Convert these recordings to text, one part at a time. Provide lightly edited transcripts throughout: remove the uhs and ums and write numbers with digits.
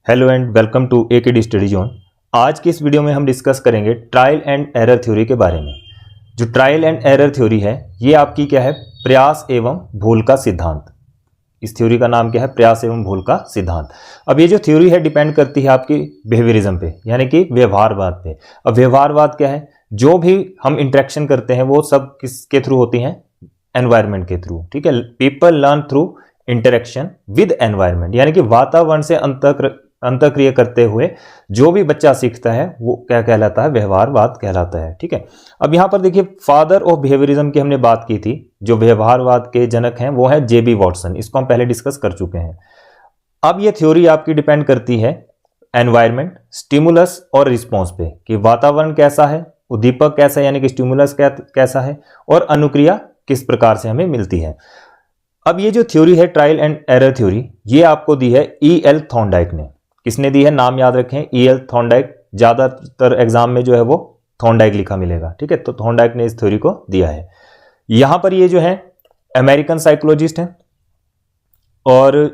Hello and welcome to AKD study zone. आज की इस वीडियो में हम डिस्कस करेंगे ट्रायल एंड एरर थ्योरी के बारे में। जो ट्रायल एंड एरर थ्योरी है ये आपकी क्या है, प्रयास एवं भूल का सिद्धांत। इस थ्योरी का नाम क्या है, प्रयास एवं भूल का सिद्धांत। अब ये जो थ्योरी है डिपेंड करती है आपकी बिहेवियरिज्म पे, यानी कि व्यवहारवाद पे। अब व्यवहारवाद क्या है, जो भी हम इंटरेक्शन करते हैं वो सब किसके थ्रू होती हैं, एनवायरनमेंट के थ्रू। ठीक है, people learn through interaction with environment, यानी कि वातावरण से अंतःक्रिया करते हुए जो भी बच्चा सीखता है वो क्या कहलाता है, व्यवहारवाद कहलाता है। ठीक है, अब यहां पर देखिए फादर ऑफ बिहेवियरिज्म की हमने बात की थी। जो व्यवहारवाद के जनक हैं वो है जेबी वॉटसन, इसको हम पहले डिस्कस कर चुके हैं। अब ये थ्योरी आपकी डिपेंड करती है एनवायरनमेंट, स्टिमुलस और रिस्पॉन्स पे, कि वातावरण कैसा है, उद्दीपक कैसा है यानी कि स्टिमुलस कैसा है, और अनुक्रिया किस प्रकार से हमें मिलती है। अब ये जो थ्योरी है ट्रायल एंड एरर थ्योरी, ये आपको दी है E.L. थॉर्नडाइक ने। किसने दी है, नाम याद रखें, E.L. थॉर्नडाइक। ज्यादातर एग्जाम में जो है वो थॉर्नडाइक लिखा मिलेगा। ठीक है, तो थॉर्नडाइक ने इस थ्योरी को दिया है। यहां पर ये जो है अमेरिकन साइकोलॉजिस्ट हैं, और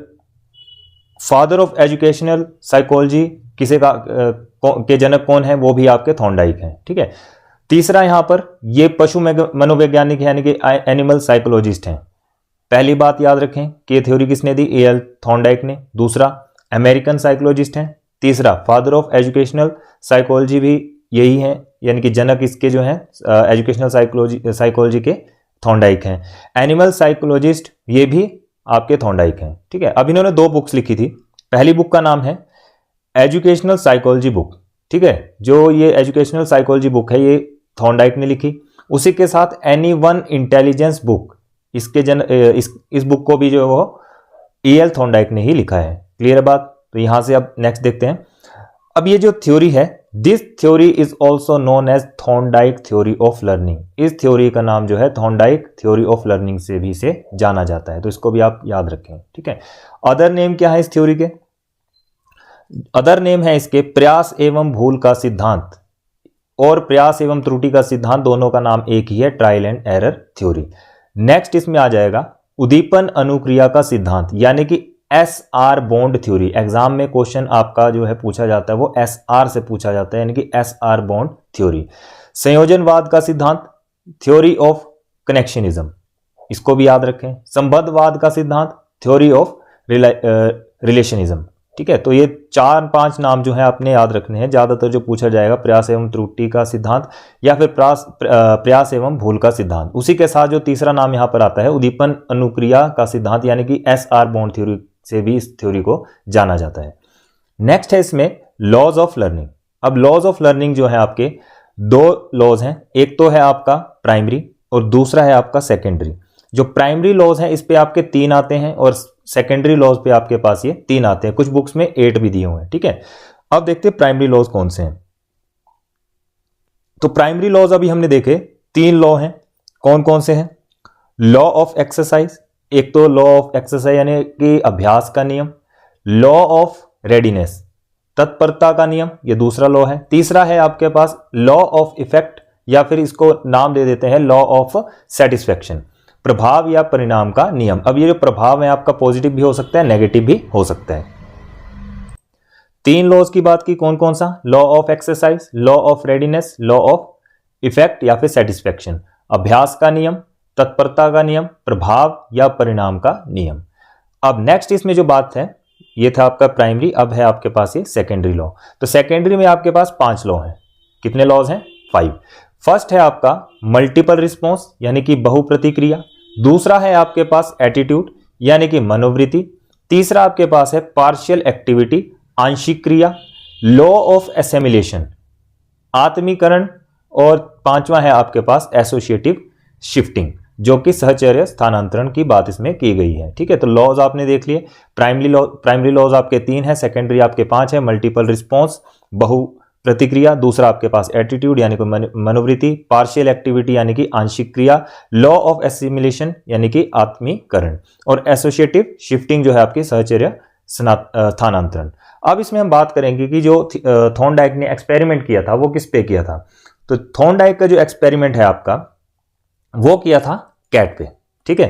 फादर ऑफ एजुकेशनल साइकोलॉजी किसे के जनक कौन है, वो भी आपके थॉर्नडाइक हैं। ठीक है, तीसरा यहां पर ये पशु मनोवैज्ञानिक यानी कि एनिमल साइकोलॉजिस्ट हैं। पहली बात याद रखें कि ये थ्योरी किसने दी, E.L. थॉर्नडाइक ने। दूसरा अमेरिकन साइकोलॉजिस्ट हैं। तीसरा फादर ऑफ एजुकेशनल साइकोलॉजी भी यही है, यानी कि जनक इसके जो हैं एजुकेशनल साइकोलॉजी के थॉर्नडाइक हैं। एनिमल साइकोलॉजिस्ट ये भी आपके थॉर्नडाइक हैं। ठीक है, अब इन्होंने दो बुक्स लिखी थी। पहली बुक का नाम है एजुकेशनल साइकोलॉजी बुक। ठीक है, जो ये एजुकेशनल साइकोलॉजी बुक है ये थॉर्नडाइक ने लिखी। उसी के साथ एनीवन इंटेलिजेंस बुक, इस बुक को भी जो है वो E.L. थॉर्नडाइक ने ही लिखा है। क्लियर है बात। तो यहां से अब नेक्स्ट देखते हैं। अब ये जो थ्योरी है, this theory is also known as Thorndike theory of learning. इस थ्योरी का नाम जो है थॉर्नडाइक थ्योरी ऑफ लर्निंग से भी इसे जाना जाता है, तो इसको भी आप याद रखें। ठीक है, अदर नेम क्या है इस थ्योरी के, अदर नेम है इसके प्रयास एवं भूल का सिद्धांत, और प्रयास एवं त्रुटि का सिद्धांत दोनों का नाम एक ही है, trial and error theory. Next इसमें आ जाएगा उद्दीपन अनुक्रिया का सिद्धांत, यानी कि SR बॉन्ड थ्योरी। एग्जाम में क्वेश्चन आपका जो है पूछा जाता है वो SR से पूछा जाता है, यानी कि SR बॉन्ड थ्योरी। संयोजनवाद का सिद्धांत, थ्योरी ऑफ कनेक्शनिज्म, इसको भी याद रखें। संबद्धवाद का सिद्धांत, थ्योरी ऑफ रिलेशनिज्म। ठीक है, तो ये 4-5 नाम जो है आपने याद रखने हैं। ज्यादातर जो पूछा जाएगा प्रयास एवं त्रुटि का सिद्धांत या फिर प्रयास एवं भूल का सिद्धांत। उसी के साथ जो तीसरा नाम यहां पर आता है उद्दीपन अनुक्रिया का सिद्धांत, यानी कि SR बॉन्ड थ्योरी से भी इस थ्योरी को जाना जाता है। नेक्स्ट है इसमें लॉज ऑफ लर्निंग। अब लॉज ऑफ लर्निंग जो है आपके दो लॉज हैं, एक तो है आपका प्राइमरी और दूसरा है आपका सेकेंडरी। जो प्राइमरी लॉज हैं इस पे आपके 3 आते हैं, और सेकेंडरी लॉज पे आपके पास ये 3 आते हैं। कुछ बुक्स में 8 भी दिए हुए हैं। ठीक है, अब देखते हैं प्राइमरी लॉज कौन से हैं। तो प्राइमरी लॉज अभी हमने देखे 3 लॉ हैं। कौन कौन से हैं, लॉ ऑफ एक्सरसाइज, एक तो लॉ ऑफ एक्सरसाइज यानी कि अभ्यास का नियम। लॉ ऑफ रेडीनेस, तत्परता का नियम, ये दूसरा लॉ है। तीसरा है आपके पास लॉ ऑफ इफेक्ट, या फिर इसको नाम दे देते हैं लॉ ऑफ सेटिस्फैक्शन, प्रभाव या परिणाम का नियम। अब ये जो प्रभाव है आपका पॉजिटिव भी हो सकता है, नेगेटिव भी हो सकता है। 3 लॉज की बात की, कौन कौन सा, law of exercise, law of readiness, law of effect या फिर सेटिस्फैक्शन, अभ्यास का नियम, तत्परता का नियम, प्रभाव या परिणाम का नियम। अब नेक्स्ट इसमें जो बात है, ये था आपका प्राइमरी, अब है आपके पास ये सेकेंडरी लॉ। तो सेकेंडरी में आपके पास 5 लॉ हैं। कितने लॉज हैं, 5। फर्स्ट है आपका मल्टीपल रिस्पॉन्स, यानी कि बहुप्रतिक्रिया। दूसरा है आपके पास एटीट्यूड, यानी कि मनोवृत्ति। तीसरा आपके पास है पार्शियल एक्टिविटी, आंशिक क्रिया। लॉ ऑफ एसिमिलेशन, आत्मीकरण। और 5वां है आपके पास एसोसिएटिव शिफ्टिंग, जो कि सहचर्य स्थानांतरण की बात इसमें की गई है। ठीक है, तो लॉज आपने देख लिए। प्राइमरी लॉज आपके 3 है, सेकेंडरी आपके 5 है। मल्टीपल रिस्पॉन्स, बहु प्रतिक्रिया, दूसरा आपके पास एटीट्यूड यानी कि मनोवृत्ति, पार्शियल एक्टिविटी यानी कि आंशिक क्रिया, लॉ ऑफ एसिमिलेशन यानी कि आत्मीकरण, और एसोसिएटिव शिफ्टिंग जो है आपकी सहचर्य स्थानांतरण। अब इसमें हम बात करेंगे कि जो थॉर्नडाइक ने एक्सपेरिमेंट किया था वो किस पे किया था। तो थॉर्नडाइक का जो एक्सपेरिमेंट है आपका वो किया था कैट पे। ठीक है,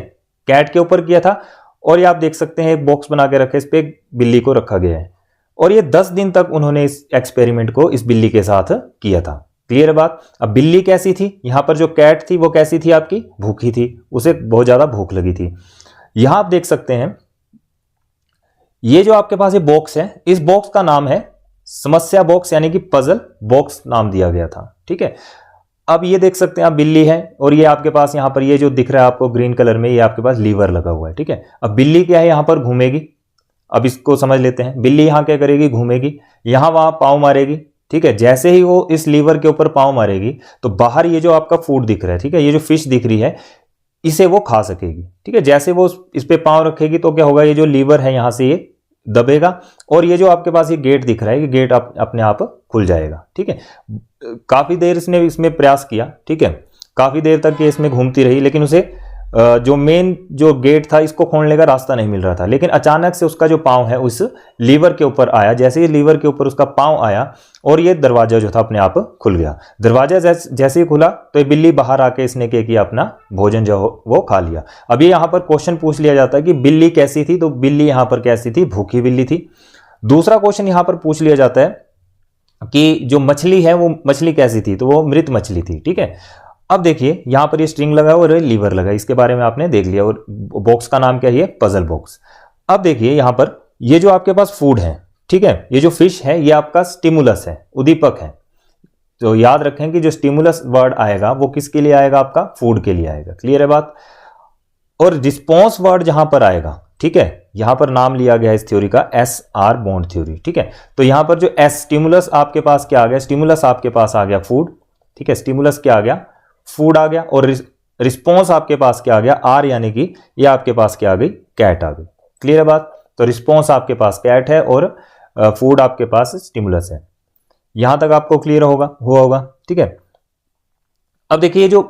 कैट के ऊपर किया था, और ये आप देख सकते हैं एक बॉक्स बना के रखे, इस पे बिल्ली को रखा गया है। और ये 10 दिन तक उन्होंने इस एक्सपेरिमेंट को इस बिल्ली के साथ किया था। क्लियर है बात। अब बिल्ली कैसी थी, यहां पर जो कैट थी वो कैसी थी आपकी, भूखी थी, उसे बहुत ज्यादा भूख लगी थी। यहां आप देख सकते हैं ये जो आपके पास ये बॉक्स है, इस बॉक्स का नाम है समस्या बॉक्स, यानी कि पजल बॉक्स नाम दिया गया था। ठीक है, अब ये देख सकते हैं आप बिल्ली है और ये आपके पास यहां पर ये जो दिख रहा है आपको ग्रीन कलर में, ये आपके पास लीवर लगा हुआ है। ठीक है, अब बिल्ली क्या है, यहां पर घूमेगी। अब इसको समझ लेते हैं, बिल्ली यहां क्या करेगी, घूमेगी, यहां वहां पांव मारेगी। ठीक है, जैसे ही वो इस लीवर के ऊपर पांव मारेगी तो बाहर ये जो आपका फूड दिख रहा है, ठीक है, ये जो फिश दिख रही है इसे वो खा सकेगी। ठीक है, जैसे वो इस पे पांव रखेगी तो क्या होगा, ये जो लीवर है यहां से ये दबेगा और ये जो आपके पास ये गेट दिख रहा है, ये गेट अपने आप खुल जाएगा। ठीक है, काफी देर इसने इसमें प्रयास किया। ठीक है, काफी देर तक ये इसमें घूमती रही, लेकिन उसे जो मेन जो गेट था इसको खोलने का रास्ता नहीं मिल रहा था। लेकिन अचानक से उसका जो पांव है उस लीवर के ऊपर आया। जैसे ही लीवर के ऊपर उसका पांव आया और ये दरवाजा जो था अपने आप खुल गया। दरवाजा जैसे ही खुला तो ये बिल्ली बाहर आके इसने क्या किया, अपना भोजन जो वो खा लिया। अभी यहां पर क्वेश्चन पूछ लिया जाता है कि बिल्ली कैसी थी, तो बिल्ली यहां पर कैसी थी, भूखी बिल्ली थी। दूसरा क्वेश्चन यहां पर पूछ लिया जाता है कि जो मछली है वो मछली कैसी थी, तो वो मृत मछली थी। ठीक है, अब देखिए यहां पर ये स्ट्रिंग लगा और लीवर लगा, इसके बारे में आपने देख लिया और बॉक्स का नाम क्या है, पजल बॉक्स। अब देखिए यहां पर ये जो आपके पास फूड है, ठीक है, ये जो फिश है ये आपका स्टिमुलस है, उद्दीपक है। तो याद रखें कि जो स्टिमुलस वर्ड आएगा वो किसके लिए आएगा, आपका फूड के लिए आएगा। क्लियर है बात। और रिस्पॉन्स वर्ड जहां पर आएगा, ठीक है, यहां पर नाम लिया गया इस थ्योरी का SR बॉन्ड थ्योरी। ठीक है, तो यहां पर जो एस स्टिमुलस आपके पास क्या आ गया, स्टिमुलस आपके पास आ गया फूड। ठीक है, स्टिमुलस क्या आ गया, फूड आ गया, और रिस्पॉन्स आपके पास क्या आ गया, आर, यानी कि ये आपके पास क्या आ गई, कैट आ गई। क्लियर है बात। तो रिस्पॉन्स आपके पास कैट है और फूड आपके पास स्टिमुलस है। यहां तक आपको क्लियर हुआ होगा। ठीक है, अब देखिए जो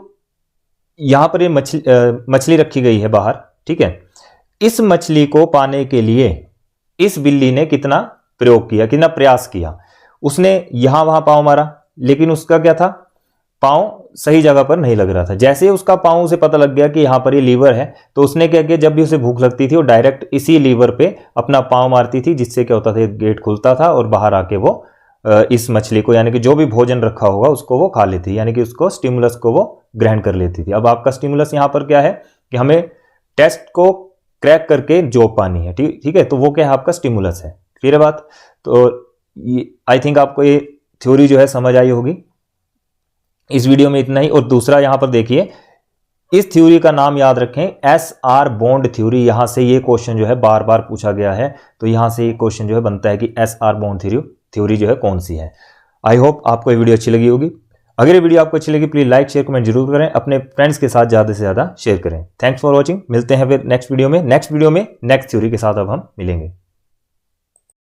यहां पर ये मछली रखी गई है बाहर। ठीक है, इस मछली को पाने के लिए इस बिल्ली ने कितना प्रयोग किया, कितना प्रयास किया। उसने यहां वहां पांव मारा, लेकिन उसका क्या था, पांव सही जगह पर नहीं लग रहा था। जैसे उसका पांव उसे पता लग गया कि यहां पर ये लीवर है, तो उसने क्या किया, जब भी उसे भूख लगती थी वो डायरेक्ट इसी लीवर पे अपना पांव मारती थी, जिससे क्या होता था, गेट खुलता था और बाहर आके वो इस मछली को, यानी कि जो भी भोजन रखा होगा उसको वो खा लेती, यानी कि उसको स्टिमुलस को वो ग्रहण कर लेती थी। अब आपका स्टिमुलस यहां पर क्या है कि हमें टेस्ट को क्रैक करके जॉब पानी है। ठीक है, तो वो क्या है, आपका स्टिमुलस है। क्लियर बात। तो आई थिंक आपको ये थ्योरी जो है समझ आई होगी। इस वीडियो में इतना ही। और दूसरा यहां पर देखिए, इस थ्योरी का नाम याद रखें, SR बॉन्ड थ्योरी। यहां से ये क्वेश्चन जो है बार बार पूछा गया है, तो यहां से ये क्वेश्चन जो है बनता है कि SR बॉन्ड थ्योरी जो है कौन सी है। आई होप आपको ये वीडियो अच्छी लगी होगी। अगर ये वीडियो आपको अच्छी लगी प्लीज लाइक शेयर कमेंट जरूर करें, अपने फ्रेंड्स के साथ ज्यादा से ज्यादा शेयर करें। Thanks for watching. मिलते हैं फिर नेक्स्ट वीडियो में। नेक्स्ट थ्योरी के साथ अब हम मिलेंगे।